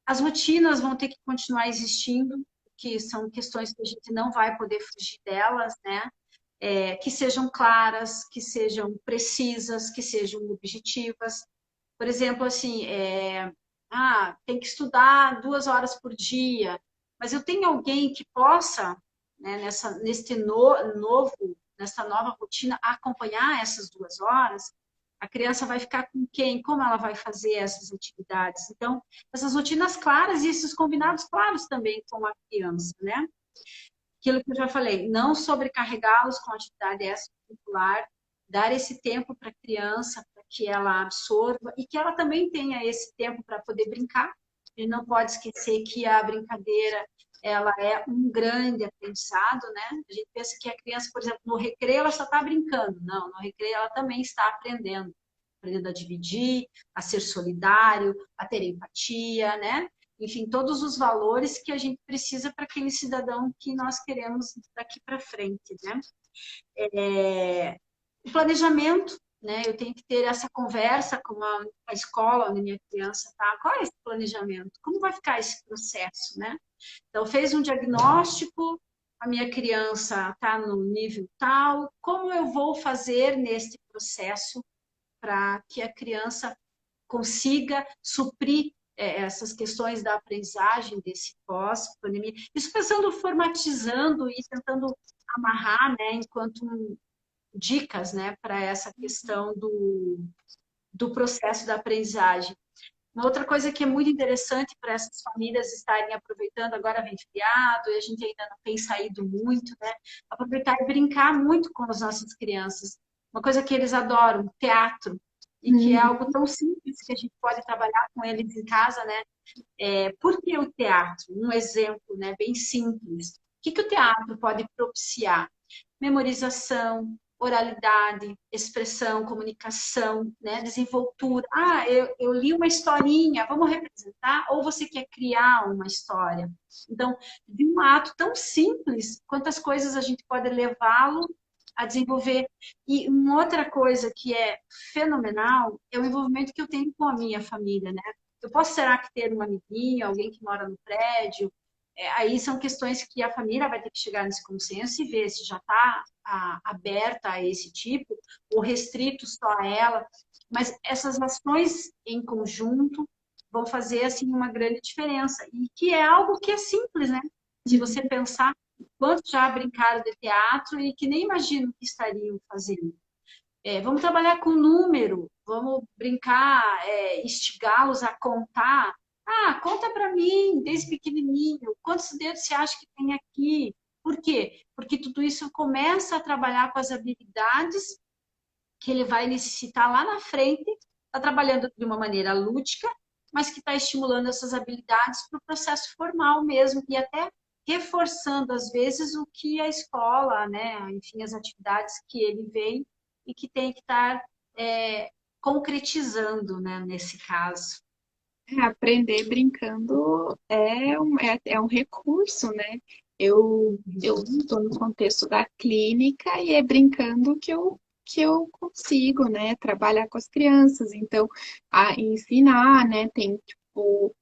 Speaker 2: As rotinas vão ter que continuar existindo, que são questões que a gente não vai poder fugir delas, né? Que sejam claras, que sejam precisas, que sejam objetivas. Por exemplo, assim, tem que estudar 2 horas por dia, mas eu tenho alguém que possa, né, nessa nova rotina, acompanhar essas 2 horas, a criança vai ficar com quem? Como ela vai fazer essas atividades? Então, essas rotinas claras e esses combinados claros também com a criança, né? Aquilo que eu já falei, não sobrecarregá-los com atividade extracurricular, dar esse tempo para a criança, para que ela absorva e que ela também tenha esse tempo para poder brincar. A gente não pode esquecer que a brincadeira ela é um grande aprendizado, né? A gente pensa que a criança, por exemplo, no recreio ela só está brincando. Não, no recreio ela também está aprendendo. Aprendendo a dividir, a ser solidário, a ter empatia, né? Enfim, todos os valores que a gente precisa para aquele cidadão que nós queremos daqui para frente, né? O planejamento, né? Eu tenho que ter essa conversa com a escola onde minha criança está. Qual é esse planejamento? Como vai ficar esse processo, né? Então, fez um diagnóstico, a minha criança está no nível tal, como eu vou fazer neste processo para que a criança consiga suprir essas questões da aprendizagem desse pós-pandemia. Isso pensando, formatizando e tentando amarrar, né, enquanto dicas, né, para essa questão do processo da aprendizagem. Uma outra coisa que é muito interessante para essas famílias estarem aproveitando, agora vem feriado e a gente ainda não tem saído muito, né? Aproveitar e brincar muito com as nossas crianças. Uma coisa que eles adoram, teatro, e que é
Speaker 1: Uhum.
Speaker 2: algo tão simples que a gente pode trabalhar com eles em casa, né? Por que o teatro? Um exemplo, né, bem simples. O que o teatro pode propiciar? Memorização, oralidade, expressão, comunicação, né, desenvoltura. Eu li uma historinha, vamos representar? Ou você quer criar uma história? Então, de um ato tão simples, quantas coisas a gente pode levá-lo a desenvolver. E uma outra coisa que é fenomenal é o envolvimento que eu tenho com a minha família, né? Eu posso, será que ter uma amiguinha, alguém que mora no prédio? Aí são questões que a família vai ter que chegar nesse consenso e ver se já está aberta a esse tipo ou restrito só a ela. Mas essas ações em conjunto vão fazer assim uma grande diferença e que é algo que é simples, né? Se você pensar quantos já brincaram de teatro e que nem imaginam que estariam fazendo. Vamos trabalhar com número, vamos brincar, instigá-los a contar. Ah, conta para mim, desde pequenininho, quantos dedos você acha que tem aqui? Por quê? Porque tudo isso começa a trabalhar com as habilidades que ele vai necessitar lá na frente, está trabalhando de uma maneira lúdica, mas que está estimulando essas habilidades para o processo formal mesmo, e até reforçando, às vezes, o que a escola, né, enfim, as atividades que ele vem e que tem que estar concretizando, né, nesse caso.
Speaker 1: Aprender brincando é um recurso, né? Eu estou no contexto da clínica e é brincando que eu consigo, né? Trabalhar com as crianças. Então, ensinar, né? Tem, tipo,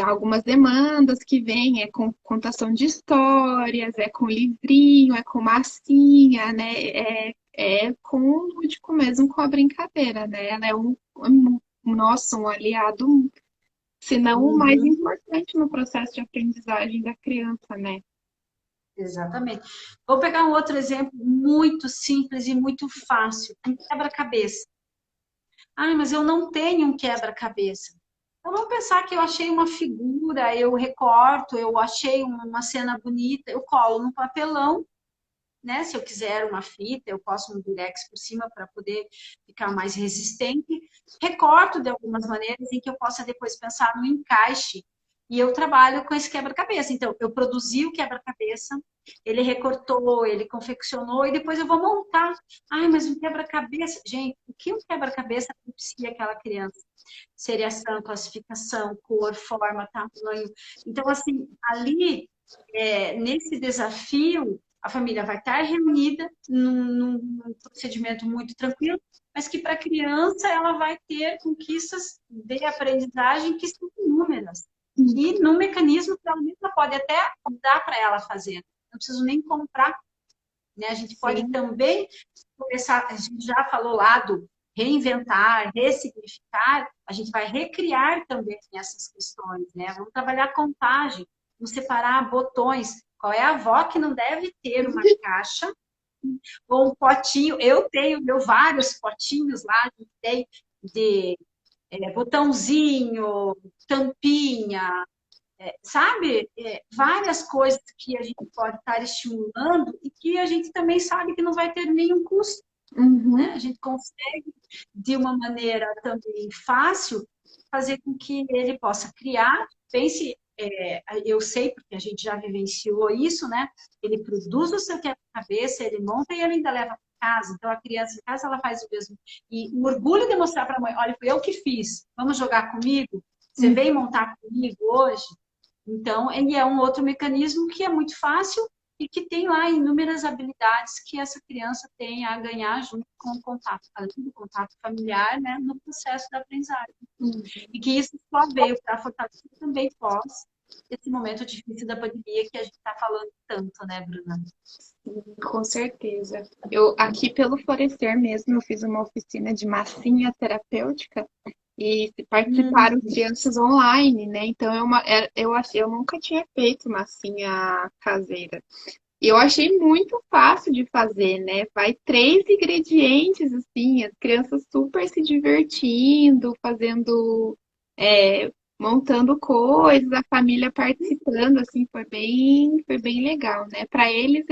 Speaker 1: algumas demandas que vêm, é com contação de histórias, é com livrinho, é com massinha, né? É com o lúdico mesmo, com a brincadeira, né? Ela é um aliado, se não o mais
Speaker 2: Uhum,
Speaker 1: importante no processo de aprendizagem da criança, né?
Speaker 2: exatamente. Vou pegar um outro exemplo muito simples e muito fácil, um quebra-cabeça. Ah, mas eu não tenho um quebra-cabeça. Então vamos pensar que eu achei uma figura, eu recorto, eu achei uma cena bonita, eu colo no papelão, né? Se eu quiser uma fita, eu posso um durex por cima para poder ficar mais resistente. Recorto de algumas maneiras em que eu possa depois pensar no encaixe. E eu trabalho com esse quebra-cabeça. Então, eu produzi o quebra-cabeça, ele recortou, ele confeccionou, e depois eu vou montar. Ai, mas um quebra-cabeça. Gente, o que um quebra-cabeça propicia aquela criança? Seriação, classificação, cor, forma, tamanho. Então, assim, ali, nesse desafio, a família vai estar reunida num procedimento muito tranquilo, mas que para a criança ela vai ter conquistas de aprendizagem que são inúmeras. E no mecanismo que ela mesma pode até dar para ela fazer. Não preciso nem comprar, né? A gente pode
Speaker 1: Sim,
Speaker 2: também começar, a gente já falou lá do reinventar, ressignificar, a gente vai recriar também essas questões, né? Vamos trabalhar contagem, vamos separar botões. Qual é a avó que não deve ter uma caixa ou um potinho? Eu tenho vários potinhos lá, a gente tem de botãozinho, tampinha, sabe? Várias coisas que a gente pode estar estimulando e que a gente também sabe que não vai ter nenhum custo, né?
Speaker 1: uhum,
Speaker 2: A gente consegue, de uma maneira também fácil, fazer com que ele possa criar. Pense, eu sei, porque a gente já vivenciou isso, né? Ele produz o seu quebra-cabeça, ele monta e ele ainda leva para casa. Então, a criança em casa, ela faz o mesmo. E o orgulho de mostrar para a mãe, olha, foi eu que fiz, vamos jogar comigo? Você
Speaker 1: uhum.
Speaker 2: vem montar comigo hoje? Então, ele é um outro mecanismo que é muito fácil e que tem lá inúmeras habilidades que essa criança tem a ganhar junto com o contato, além do contato familiar, né, no processo da aprendizagem. E que isso só veio para fortalecer também pós esse momento difícil da pandemia que a gente está falando tanto, né, Bruna?
Speaker 1: Com certeza. Eu aqui pelo Florescer mesmo, eu fiz uma oficina de massinha terapêutica e participaram
Speaker 2: Hum,
Speaker 1: crianças online, né? Então eu nunca tinha feito massinha caseira. E eu achei muito fácil de fazer, né? Vai 3 ingredientes, assim, as crianças super se divertindo, fazendo, montando coisas, a família participando, assim, foi bem legal, né? Para eles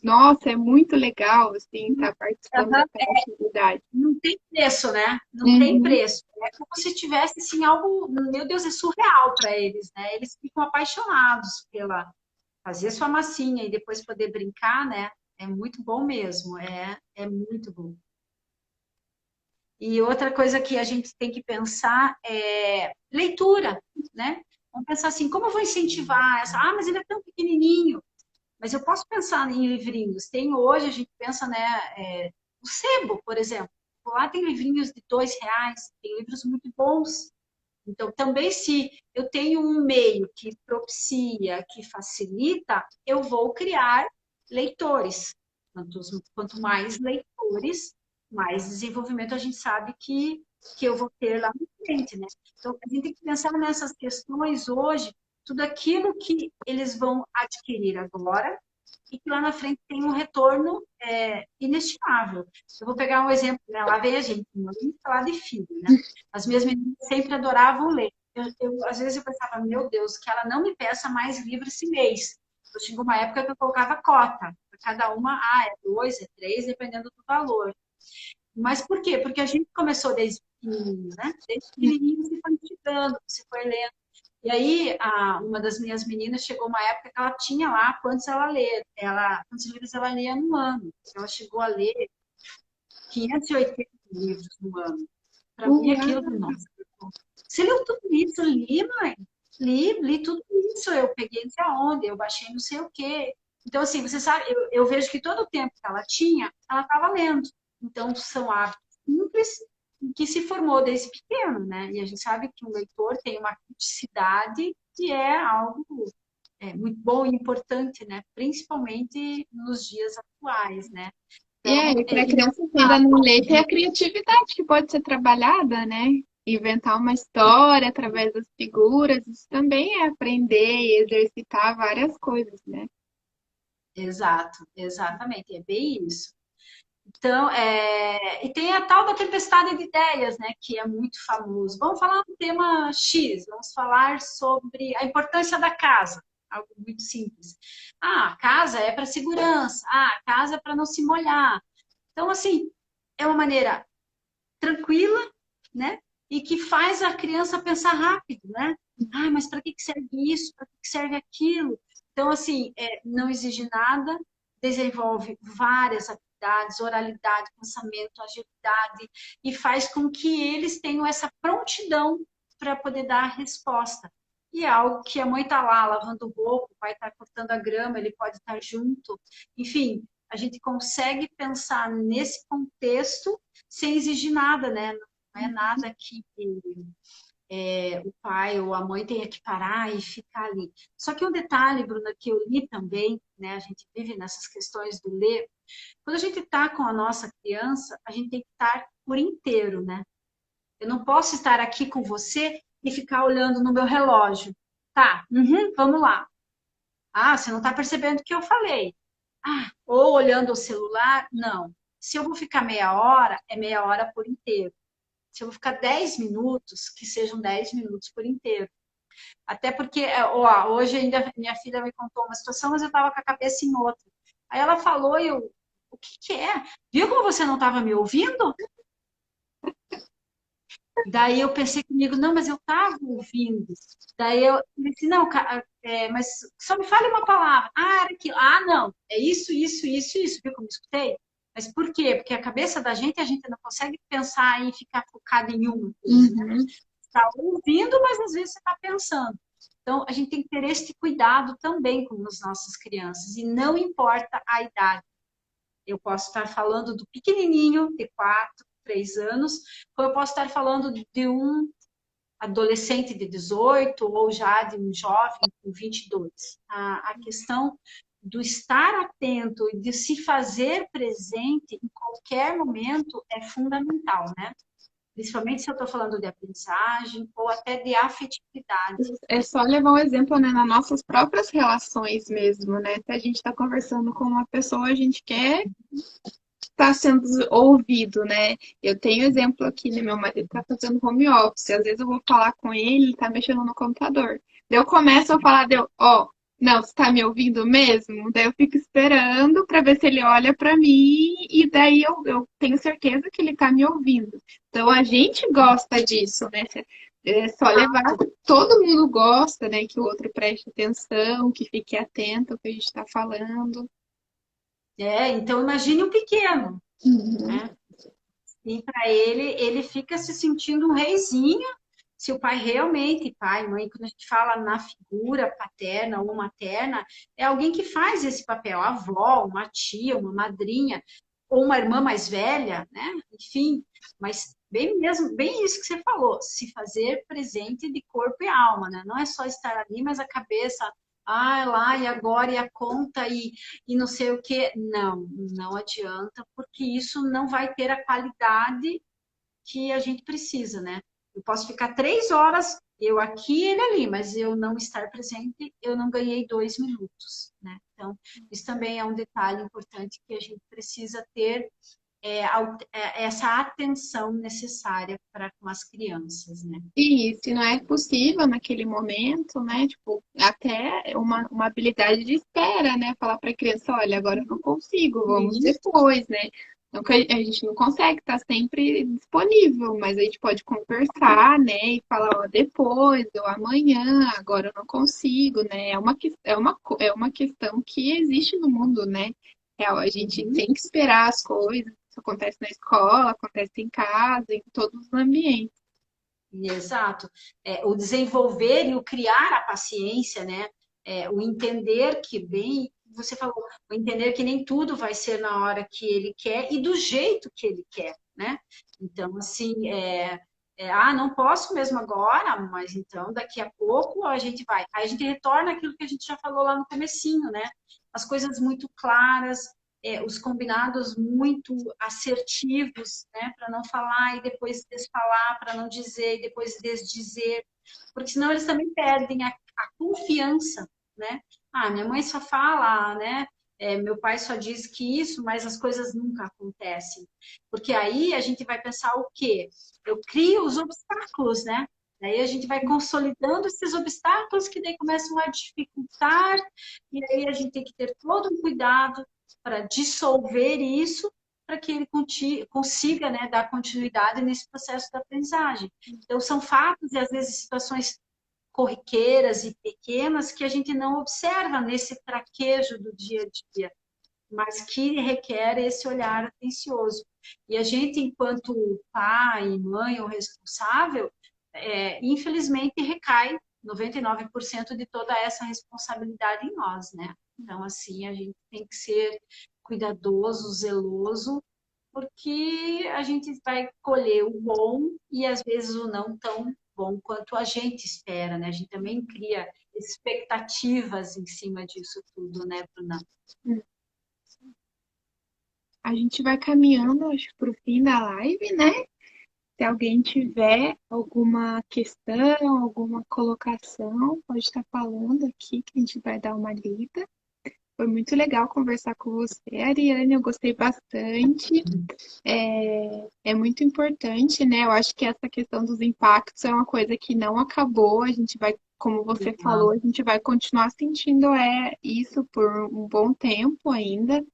Speaker 1: nossa, é muito legal, assim, estar participando
Speaker 2: aham.
Speaker 1: daquela atividade.
Speaker 2: Não tem preço, né? Não tem
Speaker 1: Uhum.
Speaker 2: preço. É como se tivesse assim algo, meu Deus, é surreal para eles, né? Eles ficam apaixonados pela fazer sua massinha e depois poder brincar, né? É muito bom mesmo, é muito bom. E outra coisa que a gente tem que pensar é leitura, né? Vamos pensar assim, como eu vou incentivar essa? Ah, mas ele é tão pequenininho. Mas eu posso pensar em livrinhos. Tem hoje, a gente pensa, né? O sebo, por exemplo. Lá tem livrinhos de R$ 2, tem livros muito bons. Então, também se eu tenho um meio que propicia, que facilita, eu vou criar leitores. Quanto mais leitores, mais desenvolvimento a gente sabe que eu vou ter lá na frente, né? Então, a gente tem que pensar nessas questões hoje, tudo aquilo que eles vão adquirir agora, e que lá na frente tem um retorno inestimável. Eu vou pegar um exemplo, né? Lá vem a gente, não vamos falar de filho, né? As minhas meninas sempre adoravam ler. Às vezes eu pensava, meu Deus, que ela não me peça mais livro esse mês. Eu chegou uma época que eu colocava cota. Para cada uma, é 2, é 3, dependendo do valor. Mas por quê? Porque a gente começou desde pequenininho, né? Desde pequenininho você foi estudando, você foi lendo. E aí, uma das minhas meninas chegou uma época que ela tinha lá quantos ela lê, quantos livros ela lia no ano. Ela chegou a ler 580 livros no ano. Para mim, aquilo,
Speaker 1: Uau!
Speaker 2: nossa, você leu tudo isso? Li, mãe. Li tudo isso. Eu peguei não sei aonde, eu baixei não sei o quê. Então, assim, você sabe, eu vejo que todo o tempo que ela tinha, ela estava lendo. Então, são hábitos simples que se formou desde pequeno, né? E a gente sabe que o leitor tem uma criticidade que é algo muito bom e importante, né? Principalmente nos dias atuais, né? Então,
Speaker 1: E para a criança que ainda não lê, tem a criatividade que pode ser trabalhada, né? Inventar uma história através das figuras, isso também é aprender e exercitar várias coisas, né?
Speaker 2: exato, exatamente, é bem isso. Então, e tem a tal da tempestade de ideias, né, que é muito famoso. Vamos falar um tema X, vamos falar sobre a importância da casa, algo muito simples. A casa é para segurança, a casa é para não se molhar. Então, assim, é uma maneira tranquila, né, e que faz a criança pensar rápido, né? Mas para que serve isso? Para que serve aquilo? Então, assim, não exige nada, desenvolve várias habilidades, oralidade, pensamento, agilidade, e faz com que eles tenham essa prontidão para poder dar a resposta. E é algo que a mãe está lá lavando roupa, o pai está cortando a grama, ele pode estar junto. Enfim, a gente consegue pensar nesse contexto sem exigir nada, né? Não é nada que o pai ou a mãe tenha que parar e ficar ali. Só que um detalhe, Bruna, que eu li também, né? A gente vive nessas questões do ler. Quando a gente está com a nossa criança, a gente tem que estar por inteiro, né? Eu não posso estar aqui com você e ficar olhando no meu relógio. Tá, vamos lá. Você não está percebendo o que eu falei. Ou olhando o celular? Não. Se eu vou ficar meia hora, é meia hora por inteiro. Se eu vou ficar 10 minutos, que sejam 10 minutos por inteiro. Até porque, hoje ainda minha filha me contou uma situação, mas eu estava com a cabeça em outra. Aí ela falou, o que que é? Viu como você não estava me ouvindo? Daí eu pensei comigo, não, mas eu estava ouvindo. Daí eu disse, não, mas só me fale uma palavra. Era aquilo. Não, é isso, isso, isso, isso. Viu como eu escutei? Mas por quê? Porque a cabeça da gente, a gente não consegue pensar e ficar focado em uma coisa, né?
Speaker 1: Uhum.
Speaker 2: Você está ouvindo, mas às vezes você está pensando. Então, a gente tem que ter este cuidado também com as nossas crianças. E não importa a idade. Eu posso estar falando do pequenininho, de 4, 3 anos, ou eu posso estar falando de um adolescente de 18 ou já de um jovem com 22. A questão do estar atento e de se fazer presente em qualquer momento é fundamental, né? Principalmente se eu estou falando de aprendizagem ou até de afetividade.
Speaker 1: É só levar um exemplo, né, nas nossas próprias relações mesmo, né? Se a gente está conversando com uma pessoa, a gente quer estar sendo ouvido, né? Eu tenho exemplo aqui, né? Meu marido está fazendo home office. Às vezes eu vou falar com ele, ele está mexendo no computador. Daí eu começo a falar, não, você está me ouvindo mesmo? Daí eu fico esperando para ver se ele olha para mim e daí eu tenho certeza que ele está me ouvindo. Então a gente gosta disso, né? É só levar, todo mundo gosta, né? Que o outro preste atenção, que fique atento ao que a gente está falando.
Speaker 2: Então imagine um pequeno,
Speaker 1: Uhum.
Speaker 2: né? E para ele fica se sentindo um reizinho, se o pai realmente, pai, mãe, quando a gente fala na figura paterna ou materna, é alguém que faz esse papel, a avó, uma tia, uma madrinha, ou uma irmã mais velha, né? Enfim, mas bem mesmo, bem isso que você falou, se fazer presente de corpo e alma, né? Não é só estar ali, mas a cabeça, lá e agora e a conta e não sei o que. Não, não adianta, porque isso não vai ter a qualidade que a gente precisa, né? Eu posso ficar 3 horas Eu aqui, ele ali, mas eu não estar presente, eu não ganhei 2 minutos, né? Então, isso também é um detalhe importante que a gente precisa ter essa atenção necessária para com as crianças, né?
Speaker 1: E se não é possível naquele momento, né? Tipo, até uma habilidade de espera, né? Falar para a criança, olha, agora eu não consigo, vamos
Speaker 2: Isso,
Speaker 1: depois, né? Então, que a gente não consegue estar sempre disponível, mas a gente pode conversar, né? E falar, ó, depois, ou amanhã, agora eu não consigo, né? É uma questão que existe no mundo, né? A gente
Speaker 2: uhum,
Speaker 1: tem que esperar as coisas. Isso acontece na escola, acontece em casa, em todos os ambientes.
Speaker 2: exato. O desenvolver e o criar a paciência, né? O entender que bem, você falou, o entender que nem tudo vai ser na hora que ele quer e do jeito que ele quer, né? Então, assim, não posso mesmo agora, mas então daqui a pouco a gente vai. Aí a gente retorna aquilo que a gente já falou lá no comecinho, né? As coisas muito claras, os combinados muito assertivos, né? Para não falar e depois desfalar, para não dizer e depois desdizer, porque senão eles também perdem a confiança, né? Ah, minha mãe só fala, né? Meu pai só diz que isso, mas as coisas nunca acontecem. Porque aí a gente vai pensar o quê? Eu crio os obstáculos, né? Daí a gente vai consolidando esses obstáculos que daí começam a dificultar, e aí a gente tem que ter todo um cuidado para dissolver isso, para que ele consiga, né, dar continuidade nesse processo da aprendizagem. Então, são fatos e às vezes situações corriqueiras e pequenas que a gente não observa nesse traquejo do dia a dia, mas que requer esse olhar atencioso. E a gente, enquanto pai, mãe ou responsável, infelizmente recai 99% de toda essa responsabilidade em nós, né? Então, assim, a gente tem que ser cuidadoso, zeloso, porque a gente vai colher o bom e às vezes o não tão bom quanto a gente espera, né? A gente também cria expectativas em cima disso tudo, né, Bruna?
Speaker 1: A gente vai caminhando, acho, para o fim da live, né? Se alguém tiver alguma questão, alguma colocação, pode estar falando aqui que a gente vai dar uma lida. Foi muito legal conversar com você, Ariane. Eu gostei bastante. É muito importante, né? Eu acho que essa questão dos impactos é uma coisa que não acabou. A gente vai, como você falou, a gente vai continuar sentindo isso por um bom tempo ainda.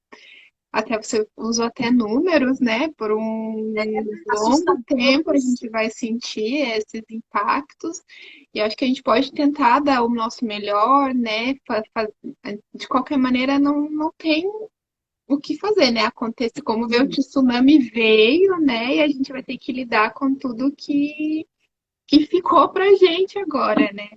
Speaker 1: Até você usou até números, né? Por um longo tempo a
Speaker 2: Assustadores.
Speaker 1: gente vai sentir esses impactos. E acho que a gente pode tentar dar o nosso melhor, né? De qualquer maneira, não tem o que fazer, né? Acontece como ver o tsunami veio, né? E a gente vai ter que lidar com tudo que ficou pra gente agora, né?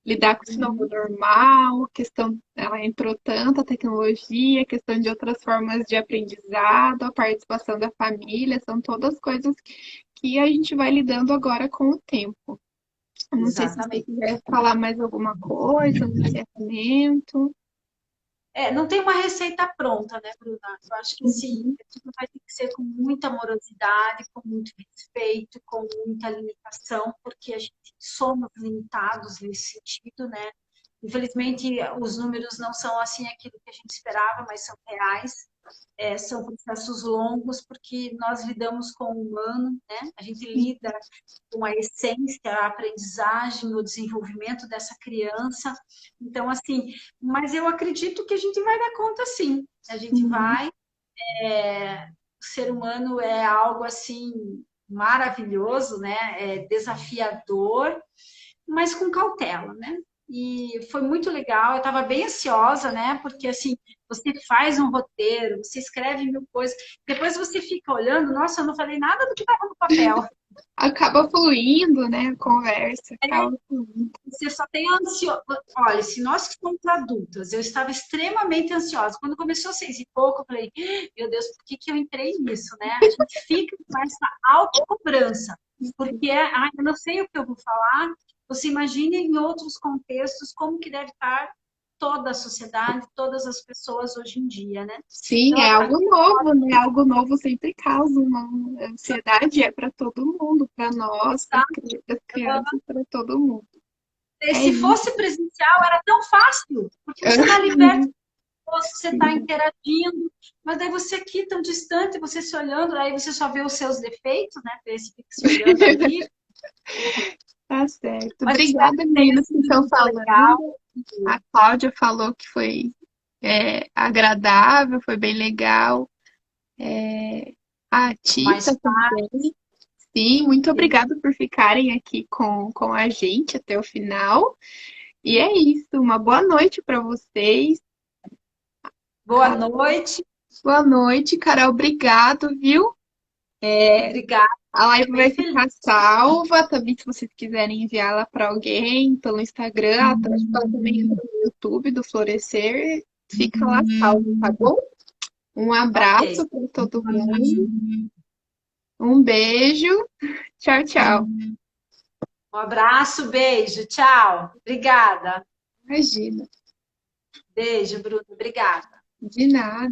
Speaker 1: Lidar com esse novo normal, questão, ela entrou tanto a tecnologia, questão de outras formas de aprendizado, a participação da família, são todas coisas que a gente vai lidando agora com o tempo. Eu não sei se você
Speaker 2: Exatamente.
Speaker 1: quiser falar mais alguma coisa no encerramento.
Speaker 2: Não tem uma receita pronta, né, Bruna? Eu acho que sim,
Speaker 1: Uhum.
Speaker 2: tudo vai ter que ser com muita amorosidade, com muito respeito, com muita limitação, porque a gente somos limitados nesse sentido, né? Infelizmente, os números não são assim aquilo que a gente esperava, mas são reais. São processos longos, porque nós lidamos com o humano, né? A gente lida com a essência, a aprendizagem, o desenvolvimento dessa criança. Então, assim, mas eu acredito que a gente vai dar conta sim. A gente
Speaker 1: Uhum.
Speaker 2: vai. O ser humano é algo assim maravilhoso, né? É desafiador, mas com cautela, né? E foi muito legal. Eu estava bem ansiosa, né? Porque assim, você faz um roteiro, você escreve mil coisas, depois você fica olhando, nossa, eu não falei nada do que estava no papel.
Speaker 1: Acaba fluindo, né? A conversa, acaba fluindo.
Speaker 2: Você só tem ansioso. Olha, se nós que somos adultas, eu estava extremamente ansiosa. Quando começou 6 e pouco, eu falei, meu Deus, por que que eu entrei nisso, né? A gente fica com essa autocobrança, porque eu não sei o que eu vou falar. Você imagina em outros contextos como que deve estar toda a sociedade, todas as pessoas hoje em dia, né?
Speaker 1: Sim,
Speaker 2: Então,
Speaker 1: é algo novo, né? Algo novo sempre causa uma ansiedade, é para todo mundo, para nós, para as crianças, para todo mundo. É
Speaker 2: Se
Speaker 1: isso.
Speaker 2: fosse presencial, era tão fácil, porque você está ali perto, você está interagindo, mas daí você aqui tão distante, você se olhando, aí você só vê os seus defeitos, né? Você fica se olhando ali.
Speaker 1: Tá certo.
Speaker 2: Mas espero
Speaker 1: Obrigada,
Speaker 2: que tenha
Speaker 1: meninas, que
Speaker 2: sido
Speaker 1: estão
Speaker 2: muito legal.
Speaker 1: falando. A Cláudia falou que foi agradável, foi bem legal. É, a
Speaker 2: Mais
Speaker 1: Tita também. Sim, muito obrigada por ficarem aqui com a gente até o final. E é isso. Uma boa noite para vocês.
Speaker 2: boa noite.
Speaker 1: Boa noite, Carol. Obrigado, viu?
Speaker 2: Obrigada,
Speaker 1: A live
Speaker 2: bem
Speaker 1: vai
Speaker 2: feliz.
Speaker 1: ficar salva também, se vocês quiserem enviá-la para alguém pelo Instagram, atrás também no YouTube do Florescer, fica lá salvo, tá bom? Um
Speaker 2: Ok.
Speaker 1: abraço para todo mundo, um beijo, tchau, tchau.
Speaker 2: Um abraço, beijo, tchau. Obrigada.
Speaker 1: Imagina,
Speaker 2: Beijo, Bruno. Obrigada.
Speaker 1: de nada.